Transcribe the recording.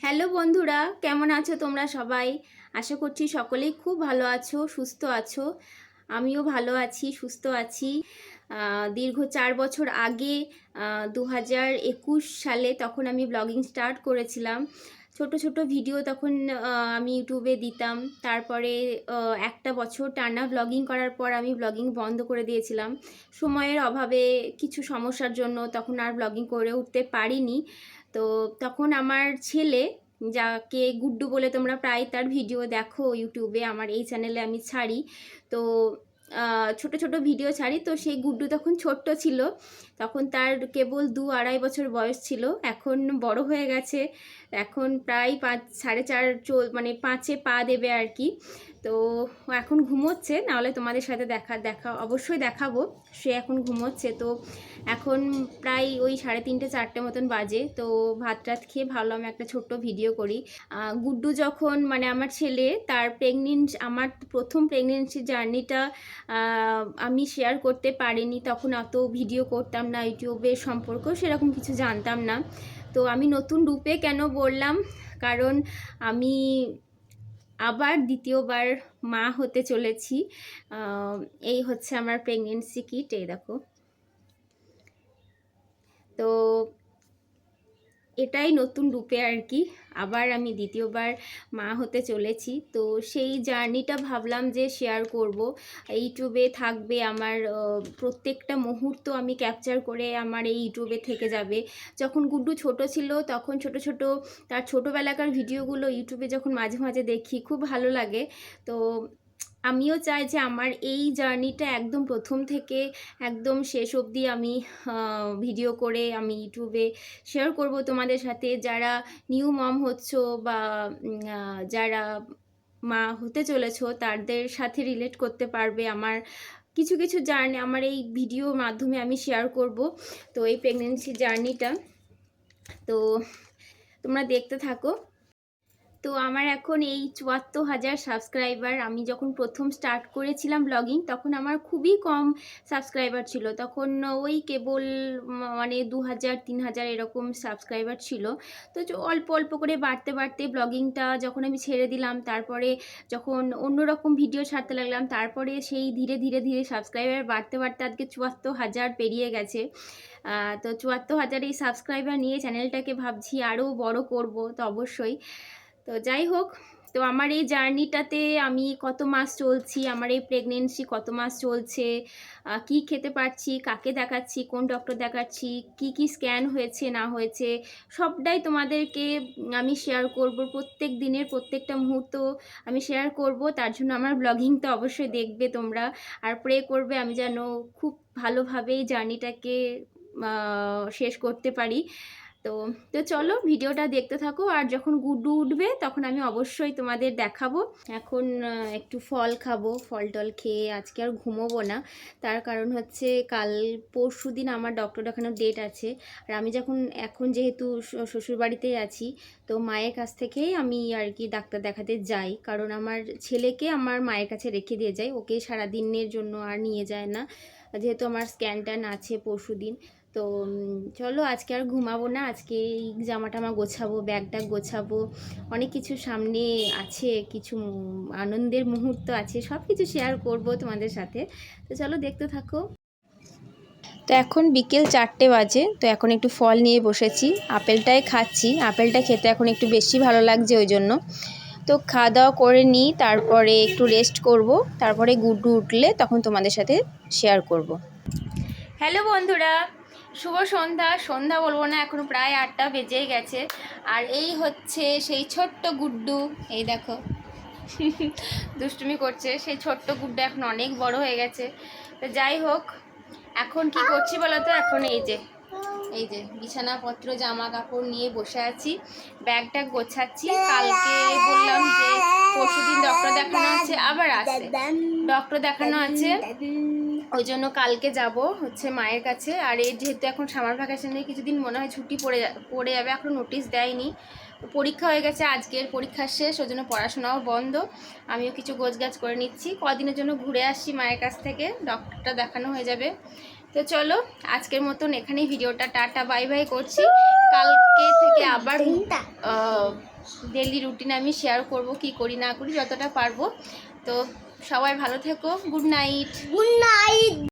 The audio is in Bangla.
হ্যালো বন্ধুরা, কেমন আছো তোমরা সবাই? আশা করছি সকলেই খুব ভালো আছো, সুস্থ আছো। আমিও ভালো আছি, সুস্থ আছি। দীর্ঘ 4 বছর আগে 2021 সালে তখন আমি ব্লগিং স্টার্ট করেছিলাম। ছোট ছোট ভিডিও তখন আমি ইউটিউবে দিতাম। তারপরে একটা বছর টানা ব্লগিং করার পর আমি ব্লগিং বন্ধ করে দিয়েছিলাম। সময়ের অভাবে, কিছু সমস্যার জন্য তখন আর ব্লগিং করে উঠতে পারিনি। তো তখন আমার ছেলে, যাকে গুড্ডু বলে তোমরা প্রায় তার ভিডিও দেখো ইউটিউবে, আমার এই চ্যানেলে আমি ছাড়ি। তো ছোট ছোট ভিডিও ছাড়ি। তো সেই গুড্ডু তখন ছোট্ট ছিল, তখন তার কেবল 2-2.5 বছর বয়স ছিল। এখন বড় হয়ে গেছে, এখন প্রায় 5, 4.5 মানে 5-এ পা দেবে আর কি। তো ও এখন ঘুমোচ্ছে, নাহলে তোমাদের সাথে দেখা অবশ্যই দেখাবো। সে এখন ঘুমোচ্ছে। তো এখন প্রায় ওই 3:30-4টে মতন বাজে। তো ভাত টাত খেয়ে ভাবলাম একটা ছোট্ট ভিডিও করি। গুড্ডু যখন মানে আমার ছেলে, তার আমার প্রথম প্রেগনেন্সি জার্নিটা আমি শেয়ার করতে পারিনি। তখন অত ভিডিও করতাম না, ইউটিউবের সম্পর্ক সেরকম কিছু জানতাম না। তো আমি নতুন রূপে কেন বললাম, কারণ আমি আবার দ্বিতীয়বার মা হতে চলেছি। এই হচ্ছে আমার প্রেগনেন্সি কিট, এই দেখো। তো এটাই নতুন রূপে আর কি, আবার আমি দ্বিতীয়বার মা হতে চলেছি। তো সেই জার্নিটা ভাবলাম যে শেয়ার করব। ইউটিউবে থাকবে আমার প্রত্যেকটা মুহূর্ত আমি ক্যাপচার করে আমার এই ইউটিউবে থেকে যাবে। যখন গুড্ডু ছোট ছিল তখন ছোট ছোট তার ছোটোবেলাকার ভিডিওগুলো ইউটিউবে যখন মাঝে মাঝে দেখি, খুব ভালো লাগে। তো আমিও চাই যে আমার এই জার্নিটা একদম প্রথম থেকে একদম শেষ অবধি আমি ভিডিও করে আমি ইউটিউবে শেয়ার করব তোমাদের সাথে। যারা নিউ মম হচ্ছ বা যারা মা হতে চলেছো, তাদের সাথে রিলেট করতে পারবে। আমার কিছু কিছু জার্নি আমার এই ভিডিওর মাধ্যমে আমি শেয়ার করব। তো এই প্রেগনেন্সি জার্নিটা তো তোমরা দেখতে থাকো। তো আমার এখন এই 74,000 সাবস্ক্রাইবার। আমি যখন প্রথম স্টার্ট করেছিলাম ব্লগিং, তখন আমার খুবই কম সাবস্ক্রাইবার ছিল। তখন ওই কেবল মানে 2,000-3,000 এরকম সাবস্ক্রাইবার ছিল। তো অল্প অল্প করে বাড়তে বাড়তে ব্লগিংটা যখন আমি ছেড়ে দিলাম, তারপরে যখন অন্যরকম ভিডিও ছাড়তে লাগলাম, তারপরে সেই ধীরে ধীরে ধীরে সাবস্ক্রাইবার বাড়তে বাড়তে আজকে 74,000 পেরিয়ে গেছে। তো 74,000 এই সাবস্ক্রাইবার নিয়ে চ্যানেলটাকে ভাবছি আরও বড় করব। তো অবশ্যই, তো যাই হোক, তো আমার এই জার্নিটাতে আমি কত মাস চলছি, আমার এই প্রেগনেন্সি কত মাস চলছে, কি খেতে পারছি, কাকে দেখাচ্ছি, কোন ডক্টর দেখাচ্ছি, কি কি স্ক্যান হয়েছে না হয়েছে, সবটাই তোমাদেরকে আমি শেয়ার করব। প্রত্যেক দিনের প্রত্যেকটা মুহূর্ত আমি শেয়ার করব। তার জন্য আমার ব্লগিংটা অবশ্যই দেখবে তোমরা, আর প্রে করবে আমি যেন খুব ভালোভাবে এই জার্নিটাকে শেষ করতে পারি। তো তো চলো ভিডিওটা দেখতে থাকো, আর যখন গুড্ডু উঠবে তখন আমি অবশ্যই তোমাদের দেখাবো। এখন একটু ফল খাবো, ফল টল খেয়ে আজকে আর ঘুমোবো না। তার কারণ হচ্ছে কাল পরশু দিন আমার ডক্টর দেখানোর ডেট আছে। আর আমি এখন যেহেতু শ্বশুরবাড়িতেই আছি, তো মায়ের কাছ থেকেই আমি আর কি ডাক্তার দেখাতে যাই। কারণ আমার ছেলেকে আমার মায়ের কাছে রেখে দিয়ে যাই, ওকে সারাদিনের জন্য আর নিয়ে যায় না, যেহেতু আমার স্ক্যান ট্যান আছে পরশু দিন। তো চলো আজকে আর ঘুমাবো না, আজকে এই জামা টামা গোছাবো, ব্যাগটা গোছাবো, অনেক কিছু সামনে আছে, কিছু আনন্দের মুহূর্ত আছে, সব কিছু শেয়ার করবো তোমাদের সাথে। তো চলো দেখতে থাকো। তো এখন বিকেল 4টে বাজে। তো এখন একটু ফল নিয়ে বসেছি, আপেলটাই খাচ্ছি। আপেলটা খেতে এখন একটু বেশি ভালো লাগছে ওই জন্য। তো খাওয়া দাওয়া করে নিই, তারপরে একটু রেস্ট করব, তারপরে গুড্ডু উঠলে তখন তোমাদের সাথে শেয়ার করব। হ্যালো বন্ধুরা, শুভ সন্ধ্যা। সন্ধ্যা বলবো না, এখন প্রায় 8টা বেজেই গেছে। আর এই হচ্ছে সেই ছোট্ট গুড্ডু, এই দেখো দুষ্টুমি করছে। সেই ছোট্ট গুড্ডু এখন অনেক বড় হয়ে গেছে। তো যাই হোক, এখন কি করছি বলো তো, এখন এই যে বিছানাপত্র জামা কাপড় নিয়ে বসে আছি, ব্যাগটা গোছাচ্ছি। কালকে বললাম যে পরশুদিন ডক্টর দেখানো আছে, আবার আছে ডক্টর দেখানো আছে, ওই জন্য কালকে যাব হচ্ছে মায়ের কাছে। আর এর যেহেতু এখন সামার ভ্যাকেশনে কিছুদিন মনে হয় ছুটি পড়ে যাবে, এখন নোটিশ দেয়নি। পরীক্ষা হয়ে গেছে, আজকের পরীক্ষা শেষ, ওই জন্য পড়াশোনাও বন্ধ। আমিও কিছু গোছগাছ করে নিচ্ছি, কদিনের জন্য ঘুরে আসছি মায়ের কাছ থেকে, ডক্টরটা দেখানো হয়ে যাবে। তো তো চলো আজকের মতন এখানেই ভিডিওটা টাটা বাই বাই করছি। কালকে থেকে আবার ডেলি রুটিন আমি শেয়ার করব, কি করি না করি যতটা পারবো। তো সবাই ভালো থেকো, গুড নাইট।